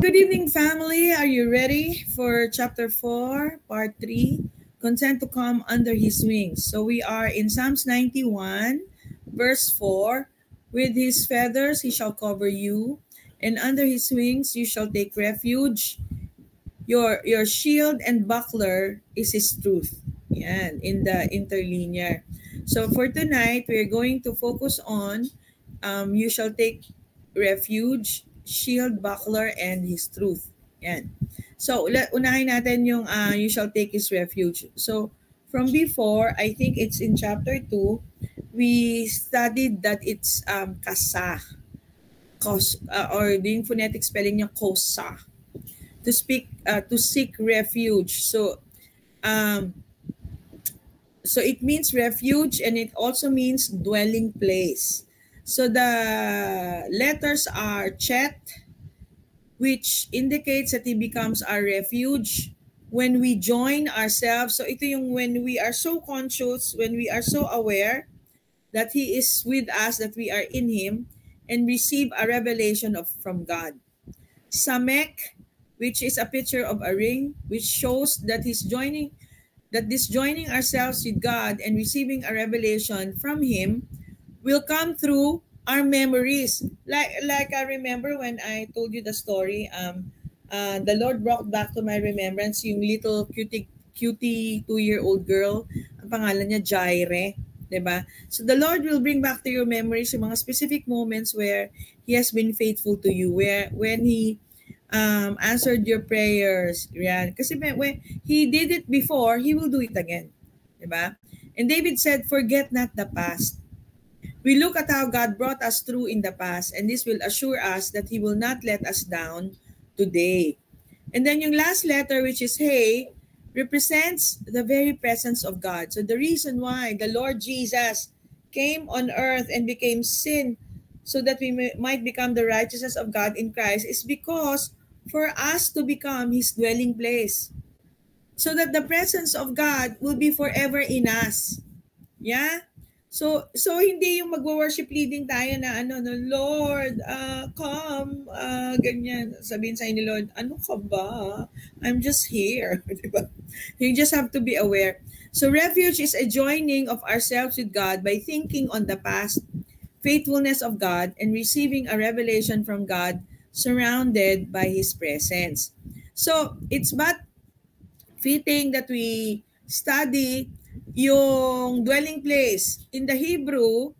Good evening, family. Are you ready for chapter 4, part 3? Content to come under his wings. So we are in Psalms 91, verse 4. With his feathers he shall cover you, and under his wings you shall take refuge. Your shield and buckler is his truth. Yan, in the interlinear. So for tonight, we're going to focus on you shall take refuge, shield, buckler, and his truth. Yan. So unahin natin yung you shall take his refuge. So from before, I think it's in chapter 2, we studied that it's kasa. Or the phonetic spelling niya kosa. To seek refuge. So it means refuge, and it also means dwelling place. So the letters are chet, which indicates that he becomes our refuge when we join ourselves. So ito yung when we are so conscious, when we are so aware that he is with us, that we are in him, and receive a revelation from God. Samek, which is a picture of a ring, which shows that this joining ourselves with God and receiving a revelation from him will come through our memories. Like I remember when I told you the story, the Lord brought back to my remembrance yung little cutie 2-year-old girl. Ang pangalan niya Jaire, diba? So the Lord will bring back to your memories yung mga specific moments where he has been faithful to you, when he answered your prayers. Yan. Kasi when he did it before, he will do it again. Diba? And David said, forget not the past. We look at how God brought us through in the past, and this will assure us that he will not let us down today. And then yung last letter, which is Hey, represents the very presence of God. So the reason why the Lord Jesus came on earth and became sin so that we might become the righteousness of God in Christ is because for us to become his dwelling place, so that the presence of God will be forever in us. Yeah? So hindi yung magwo-worship leading tayo na Lord, come, ganyan. Sabihin sa ni Lord, ano ka ba? I'm just here. Diba? You just have to be aware. So refuge is a joining of ourselves with God by thinking on the past faithfulness of God and receiving a revelation from God surrounded by his presence. So it's but fitting that we study yung dwelling place. In the Hebrew,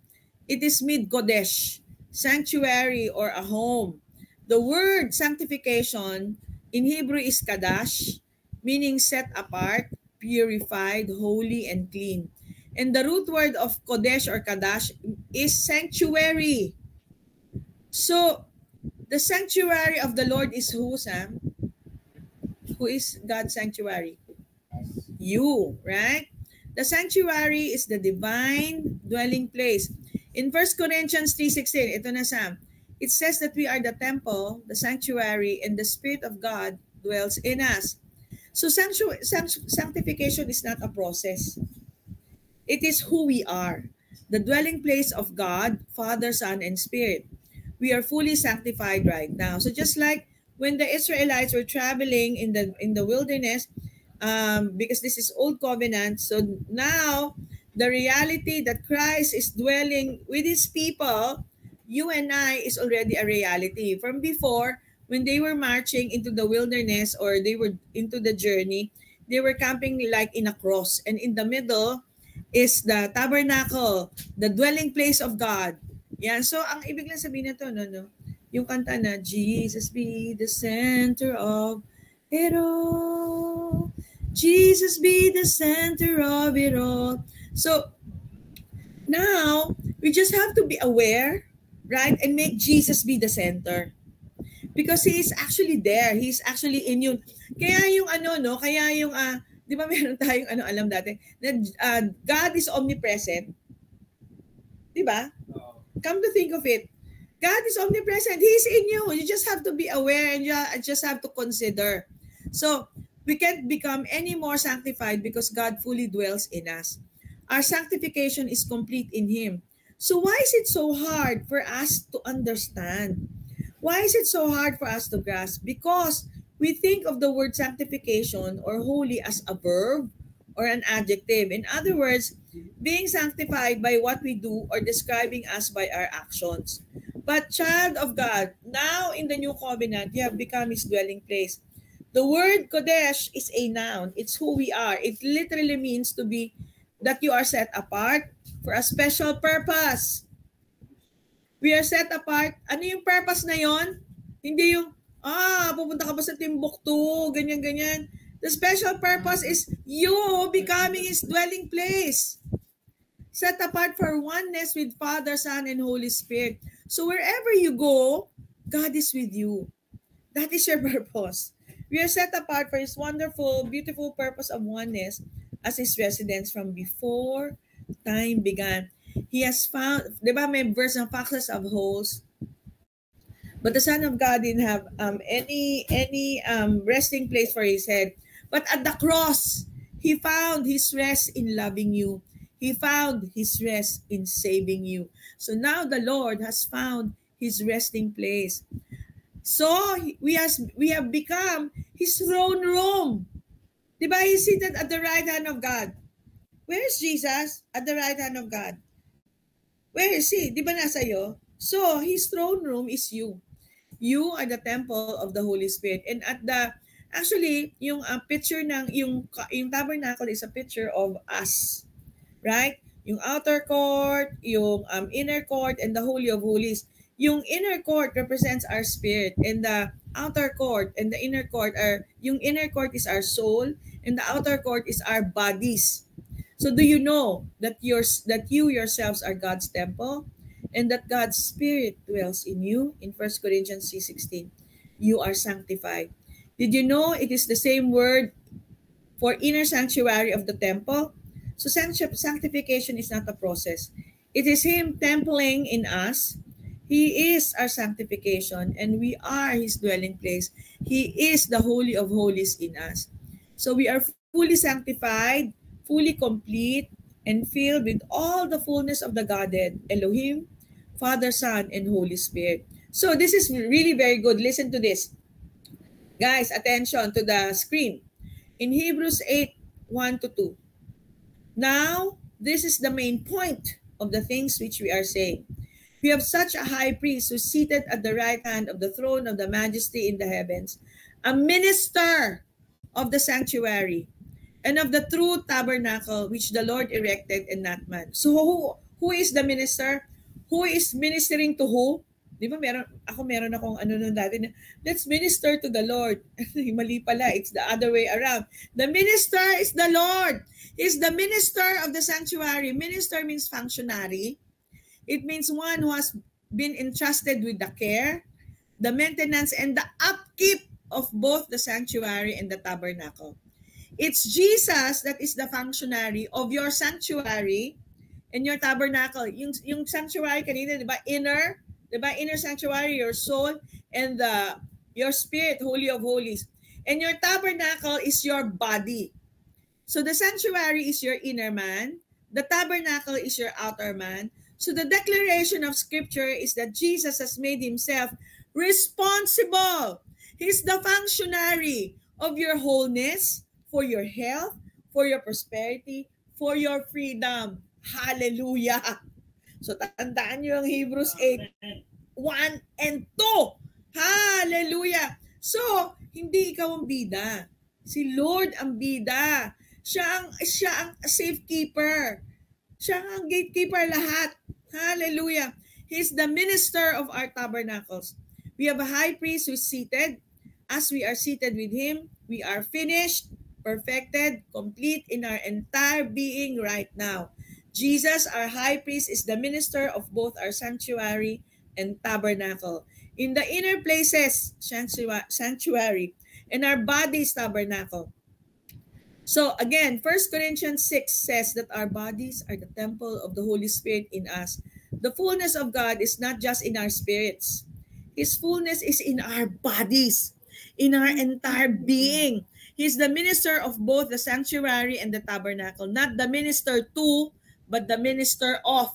it is mid kodesh, sanctuary or a home. The word sanctification in Hebrew is kadash, meaning set apart, purified, holy, and clean. And the root word of kodesh or kadash is sanctuary. So the sanctuary of the Lord is who, Sam? Who is God's sanctuary? You, right? The sanctuary is the divine dwelling place. In 1 Corinthians 3:16, ito na, Sam, it says that we are the temple, the sanctuary, and the Spirit of God dwells in us. So sanctification is not a process. It is who we are, the dwelling place of God, Father, Son, and Spirit. We are fully sanctified right now. So just like when the Israelites were traveling in the wilderness, because this is Old Covenant, so now the reality that Christ is dwelling with his people, you and I, is already a reality. From before, when they were marching into the wilderness or they were into the journey, they were camping like in a cross, and in the middle is the tabernacle, the dwelling place of God. Yeah, so ang ibig lang sabihin nito, yung kanta na, Jesus be the center of it all. Jesus be the center of it all. So now we just have to be aware, right? And make Jesus be the center. Because he is actually there. He's actually in you. Kaya yung di ba meron tayong alam dati, na God is omnipresent. Di ba? Come to think of it, God is omnipresent. He's in you. You just have to be aware and you just have to consider. So we can't become any more sanctified because God fully dwells in us. Our sanctification is complete in him. So why is it so hard for us to understand? Why is it so hard for us to grasp? Because we think of the word sanctification or holy as a verb or an adjective. In other words, being sanctified by what we do or describing us by our actions. But child of God, now in the new covenant, you have become His dwelling place. The word Kodesh is a noun. It's who we are. It literally means to be that you are set apart for a special purpose. We are set apart. Ano yung purpose na yon? Hindi yung, pupunta ka ba sa Timbuktu, ganyan-ganyan. The special purpose is you becoming His dwelling place. Set apart for oneness with Father, Son, and Holy Spirit. So wherever you go, God is with you. That is your purpose. We are set apart for His wonderful, beautiful purpose of oneness as His residence from before time began. He has found, di ba may verse ng foxes of holes, but the Son of God didn't have any resting place for His head. But at the cross, He found His rest in loving you. He found His rest in saving you. So now the Lord has found His resting place. So we have become His throne room. Diba? He's seated at the right hand of God. Where is Jesus? At the right hand of God. Where is He? Diba nasa iyo? So His throne room is you. You are the temple of the Holy Spirit. And at the, actually, yung picture ng, yung tabernacle is a picture of us. Right? Yung outer court, yung inner court, and the Holy of Holies. Yung inner court represents our spirit, and the outer court and the inner court are, yung inner court is our soul, and the outer court is our bodies. So do you know that you yourselves are God's temple, and that God's Spirit dwells in you? In 1 Corinthians 3:16, you are sanctified. Did you know it is the same word for inner sanctuary of the temple? So sanctification is not a process. It is Him templing in us. He is our sanctification, and we are His dwelling place. He is the Holy of Holies in us. So we are fully sanctified, fully complete, and filled with all the fullness of the Godhead, Elohim, Father, Son, and Holy Spirit. So this is really very good. Listen to this. Guys, attention to the screen. In Hebrews 8:1-2. Now, this is the main point of the things which we are saying. We have such a high priest who is seated at the right hand of the throne of the majesty in the heavens, a minister of the sanctuary and of the true tabernacle which the Lord erected and not man. So who is the minister? Who is ministering to who? Di ba meron akong ano nun dati, let's minister to the Lord. Mali pala, it's the other way around. The minister is the Lord. He's the minister of the sanctuary. Minister means functionary. It means one who has been entrusted with the care, the maintenance, and the upkeep of both the sanctuary and the tabernacle. It's Jesus that is the functionary of your sanctuary and your tabernacle. Yung sanctuary kanina, di ba? Inner sanctuary, your soul, and your spirit, Holy of Holies. And your tabernacle is your body. So the sanctuary is your inner man. The tabernacle is your outer man. So the declaration of Scripture is that Jesus has made Himself responsible. He's the functionary of your wholeness, for your health, for your prosperity, for your freedom. Hallelujah! So tandaan niyo ang Hebrews 8:1 and 2. Hallelujah! So, hindi ikaw ang bida. Si Lord ang bida. Siya ang safekeeper. Siya ang gatekeeper lahat. Hallelujah! He's the minister of our tabernacles. We have a high priest who is seated. As we are seated with Him, we are finished, perfected, complete in our entire being right now. Jesus, our high priest, is the minister of both our sanctuary and tabernacle. In the inner places, sanctuary, and our body's tabernacle. So again, 1 Corinthians 6 says that our bodies are the temple of the Holy Spirit in us. The fullness of God is not just in our spirits. His fullness is in our bodies, in our entire being. He's the minister of both the sanctuary and the tabernacle. Not the minister to, but the minister of.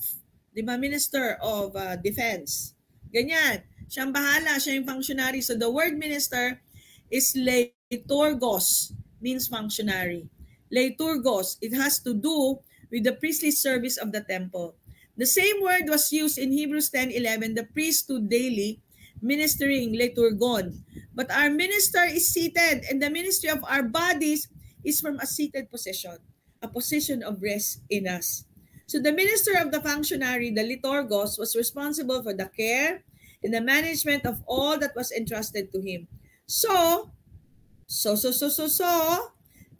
Di ba? Minister of defense. Ganyan. Siyang bahala, siya yung functionary. So the word minister is leiturgos, means functionary. Leiturgos, it has to do with the priestly service of the temple. The same word was used in Hebrews 10:11, the priest to daily ministering, leiturgon. But our minister is seated, and the ministry of our bodies is from a seated position, a position of rest in us. So the minister of the functionary, the liturgos, was responsible for the care and the management of all that was entrusted to him. So,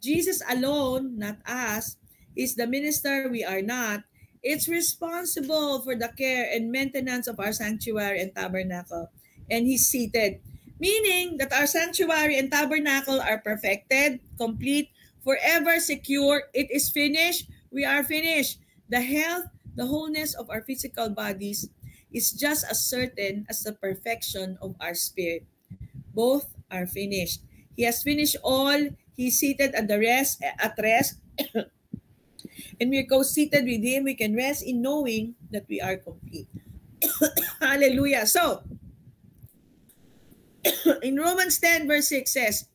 Jesus alone, not us, is the minister, we are not. It's responsible for the care and maintenance of our sanctuary and tabernacle. And he's seated. Meaning that our sanctuary and tabernacle are perfected, complete, forever secure. It is finished. We are finished. The health, the wholeness of our physical bodies is just as certain as the perfection of our spirit. Both are finished. He has finished all. He's seated at rest. And we go seated with him. We can rest in knowing that we are complete. Hallelujah. So, in Romans 10 verse 6 says,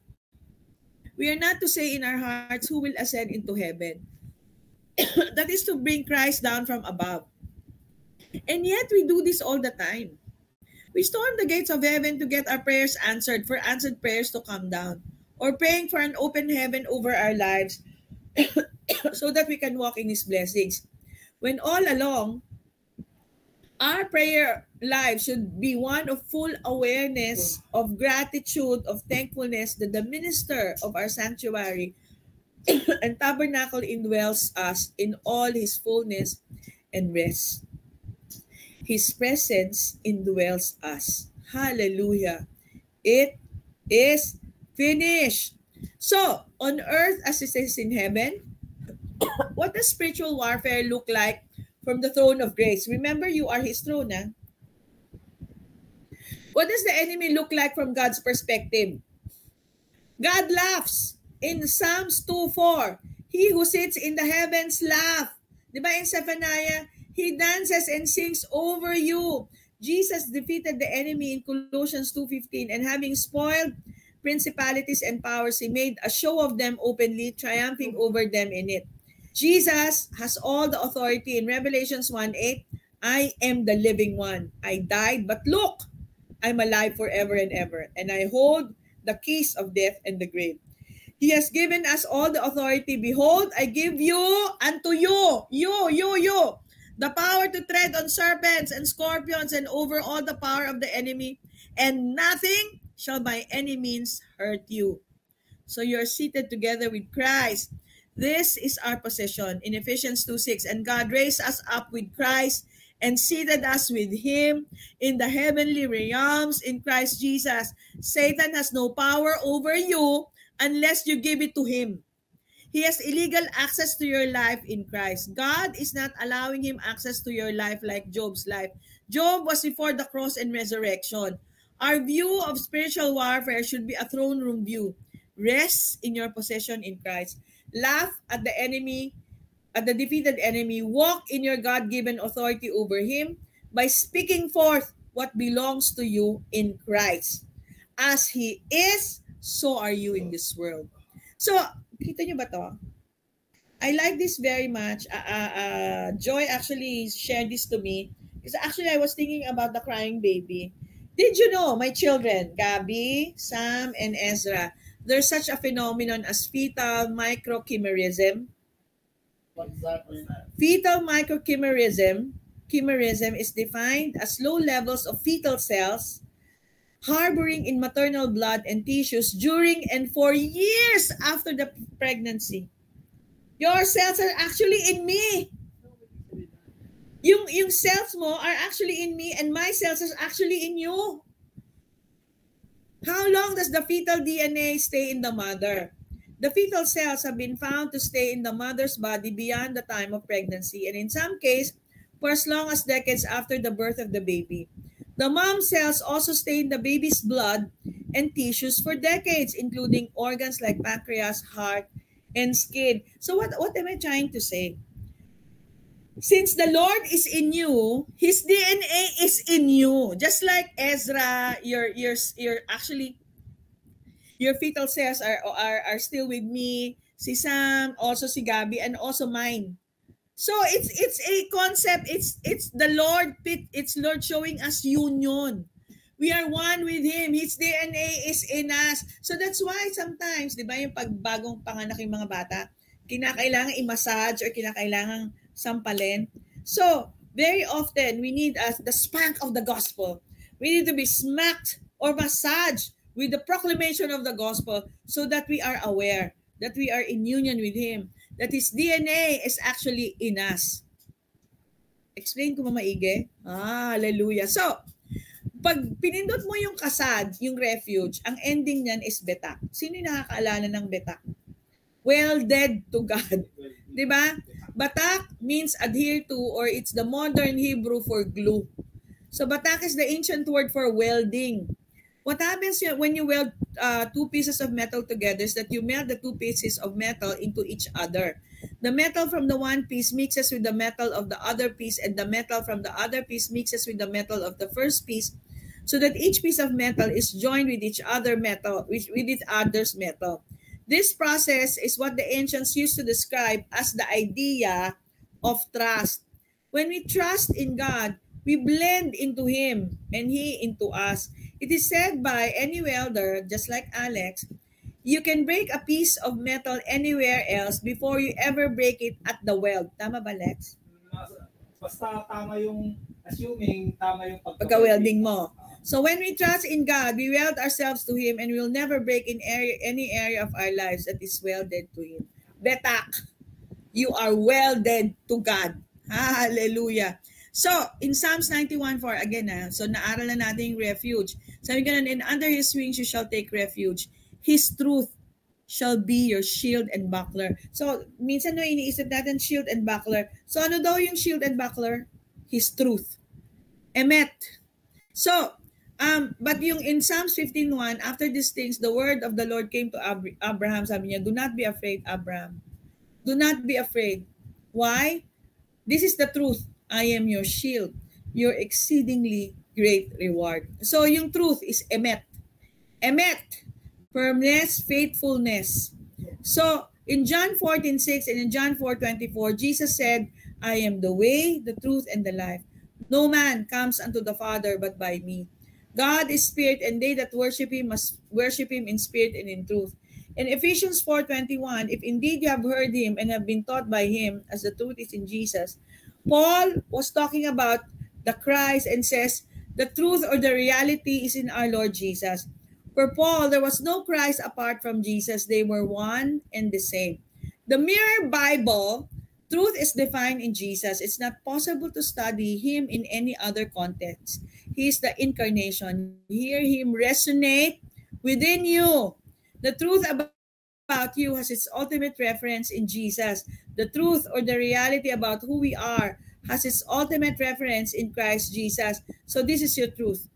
we are not to say in our hearts, who will ascend into heaven? That is to bring Christ down from above. And yet we do this all the time. We storm the gates of heaven to get our prayers answered, for answered prayers to come down, or praying for an open heaven over our lives so that we can walk in His blessings. When all along, our prayer life should be one of full awareness, of gratitude, of thankfulness that the minister of our sanctuary and tabernacle indwells us in all His fullness and rest. His presence indwells us. Hallelujah. It is finished. So, on earth as it is in heaven, what does spiritual warfare look like from the throne of grace? Remember, you are His throne. Huh? What does the enemy look like from God's perspective? God laughs. In Psalms 2:4, He who sits in the heavens laugh. Diba in Zephaniah, He dances and sings over you. Jesus defeated the enemy in Colossians 2:15, and having spoiled principalities and powers, He made a show of them openly, triumphing over them in it. Jesus has all the authority. In Revelations 1:8, I am the living one. I died, but look, I'm alive forever and ever, and I hold the keys of death and the grave. He has given us all the authority. Behold, I give you unto you, the power to tread on serpents and scorpions and over all the power of the enemy, and nothing shall by any means hurt you. So you're seated together with Christ. This is our possession in Ephesians 2:6. And God raised us up with Christ and seated us with Him in the heavenly realms in Christ Jesus. Satan has no power over you unless you give it to him. He has illegal access to your life in Christ. God is not allowing him access to your life like Job's life. Job was before the cross and resurrection. Our view of spiritual warfare should be a throne room view. Rest in your possession in Christ. Laugh at the enemy, at the defeated enemy. Walk in your God-given authority over him by speaking forth what belongs to you in Christ. As He is, so are you in this world. So, kita nyo ba to? I like this very much. Joy actually shared this to me. Because actually, I was thinking about the crying baby. Did you know, my children, Gabby, Sam, and Ezra, there's such a phenomenon as fetal microchimerism. What exactly is that? Fetal microchimerism is defined as low levels of fetal cells harboring in maternal blood and tissues during and for years after the pregnancy. Your cells are actually in me. Yung cells mo are actually in me, and my cells are actually in you. How long does the fetal DNA stay in the mother? The fetal cells have been found to stay in the mother's body beyond the time of pregnancy, and in some cases, for as long as decades after the birth of the baby. The mom cells also stay in the baby's blood and tissues for decades, including organs like pancreas, heart, and skin. So what am I trying to say? Since the Lord is in you, His DNA is in you. Just like Ezra, your actually your fetal cells are still with me. Si Sam, also si Gabby, and also mine. So it's a concept. It's the Lord. It's Lord showing us union. We are one with Him. His DNA is in us. So that's why sometimes, di ba, yung pagbagong panganak yung mga bata, kinakailangan i-massage or kinakailangan sampalin. So, very often, we need the spank of the gospel. We need to be smacked or massaged with the proclamation of the gospel so that we are aware that we are in union with Him, that His DNA is actually in us. Explain ko maigi? Hallelujah. So, pag pinindot mo yung kasad, yung refuge, ang ending niyan is betak. Sino yung nakakaalala ng betak? Well, dead to God. Diba? Batak means adhere to, or it's the modern Hebrew for glue. So batak is the ancient word for welding. What happens when you weld two pieces of metal together is that you melt the two pieces of metal into each other. The metal from the one piece mixes with the metal of the other piece, and the metal from the other piece mixes with the metal of the first piece, so that each piece of metal is joined with each other metal, with each other's metal. This process is what the ancients used to describe as the idea of trust. When we trust in God, we blend into Him and He into us. It is said by any welder, just like Alex, you can break a piece of metal anywhere else before you ever break it at the weld. Tama ba, Lex? Basta tama yung, assuming tama yung pagka-welding mo. So when we trust in God, we weld ourselves to Him, and we will never break in any area of our lives that is welded to Him. Betak, you are welded to God. Hallelujah. So, in Psalms 91:4, again, so naaral na natin yung refuge. Sabi ganun, and under His wings you shall take refuge. His truth shall be your shield and buckler. So, minsan no, iniisip natin shield and buckler. So, ano daw yung shield and buckler? His truth. Emet. So, but yung in Psalms 15:1, after these things, the word of the Lord came to Abraham. Sabi niya, do not be afraid, Abraham. Do not be afraid. Why? This is the truth. I am your shield, your exceedingly great reward. So yung truth is emet. Emet, firmness, faithfulness. So in John 14:6 and in John 4:24, Jesus said, I am the way, the truth, and the life. No man comes unto the Father but by me. God is spirit, and they that worship Him must worship Him in spirit and in truth. In Ephesians 4:21, if indeed you have heard Him and have been taught by Him, as the truth is in Jesus, Paul was talking about the Christ and says, the truth or the reality is in our Lord Jesus. For Paul, there was no Christ apart from Jesus. They were one and the same. The mere Bible, truth is defined in Jesus. It's not possible to study Him in any other context. He is the incarnation. Hear Him resonate within you. The truth about you has its ultimate reference in Jesus. The truth or the reality about who we are has its ultimate reference in Christ Jesus. So this is your truth.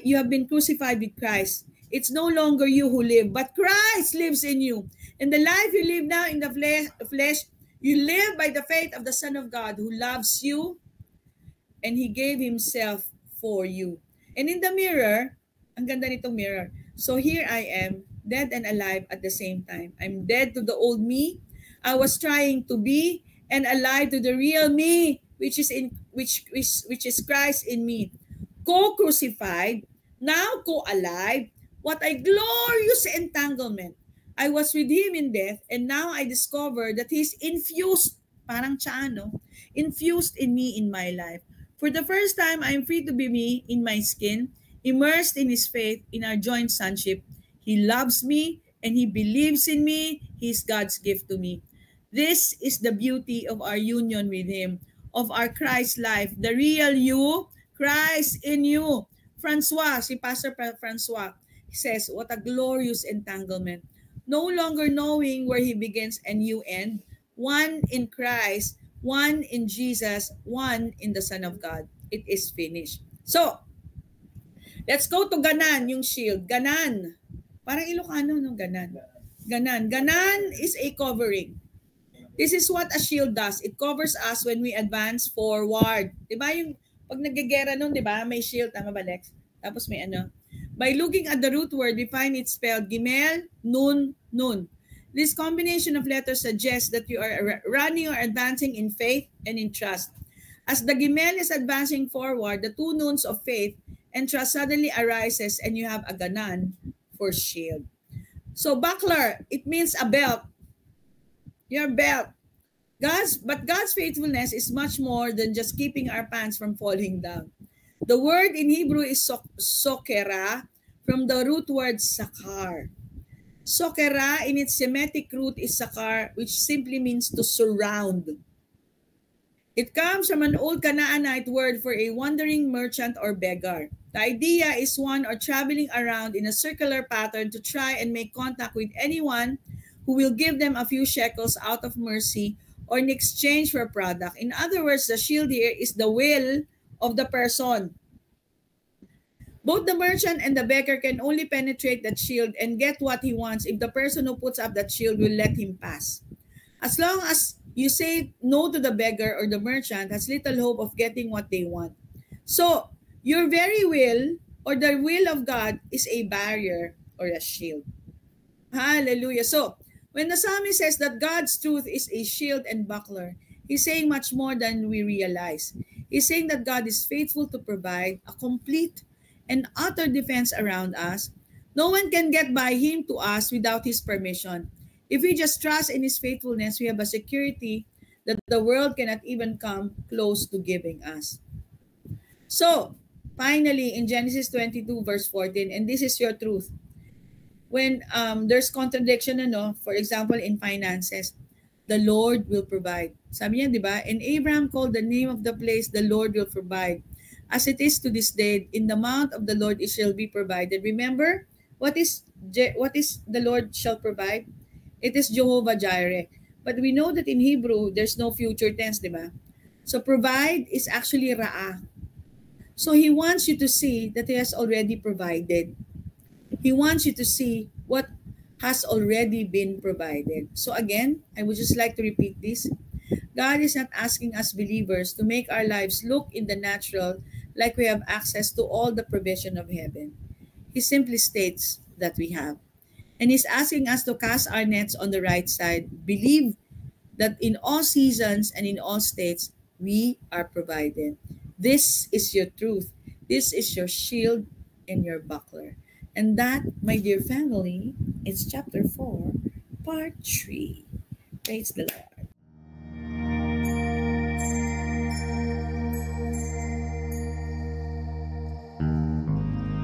You have been crucified with Christ. It's no longer you who live, but Christ lives in you. And the life you live now in the flesh, you live by the faith of the Son of God who loves you, and He gave Himself for you. And in the mirror, ang ganda nitong mirror. So here I am, dead and alive at the same time. I'm dead to the old me I was trying to be, and alive to the real me, which is Christ in me. Co-crucified, now co-alive. What a glorious entanglement. I was with Him in death, and now I discover that He's infused, parang Chano, infused in me in my life. For the first time, I am free to be me in my skin, immersed in His faith, in our joint sonship. He loves me, and He believes in me. He's God's gift to me. This is the beauty of our union with Him, of our Christ life, the real you, Christ in you. Francois, si Pastor Francois, says, what a glorious entanglement. No longer knowing where He begins and you end, one in Christ, one in Jesus, one in the Son of God. It is finished. So, let's go to Ganan, yung shield. Ganan. Parang Ilocano, no? Ganan. Ganan. Ganan is a covering. This is what a shield does. It covers us when we advance forward. Diba yung pag nagigera nun, diba? May shield. Tama ba, Lex? Tapos may ano. By looking at the root word, we find it spelled Gimel, Nun, Nun. This combination of letters suggests that you are running or advancing in faith and in trust. As the Gimel is advancing forward, the two Nuns of faith and trust suddenly arises and you have a ganan for shield. So buckler, it means a belt. Your belt. But God's faithfulness is much more than just keeping our pants from falling down. The word in Hebrew is sokera, from the root word sakar. Sokera in its Semitic root is sakar, which simply means to surround. It comes from an old Canaanite word for a wandering merchant or beggar. The idea is one or traveling around in a circular pattern to try and make contact with anyone who will give them a few shekels out of mercy or in exchange for a product. In other words, the shield here is the will of the person. Both the merchant and the beggar can only penetrate that shield and get what he wants if the person who puts up that shield will let him pass. As long as you say no to the beggar or the merchant, has little hope of getting what they want. So, your very will or the will of God is a barrier or a shield. Hallelujah. So, when the psalmist says that God's truth is a shield and buckler, he's saying much more than we realize. He's saying that God is faithful to provide a complete and utter defense around us. No one can get by him to us without his permission. If we just trust in his faithfulness, we have a security that the world cannot even come close to giving us. So, finally, in Genesis 22 verse 14, and this is your truth. When there's contradiction, for example, in finances, the Lord will provide. Sabi niya, di ba? And Abraham called the name of the place, the Lord will provide. As it is to this day, in the mount of the Lord it shall be provided. Remember, what is the Lord shall provide? It is Jehovah Jireh. But we know that in Hebrew, there's no future tense, di ba? So provide is actually ra'ah. So he wants you to see that he has already provided. He wants you to see what has already been provided. So again, I would just like to repeat this. God is not asking us believers to make our lives look in the natural like we have access to all the provision of heaven. He simply states that we have. And he's asking us to cast our nets on the right side. Believe that in all seasons and in all states, we are provided. This is your truth. This is your shield and your buckler. And that, my dear family, is chapter 4, part 3. Praise the Lord.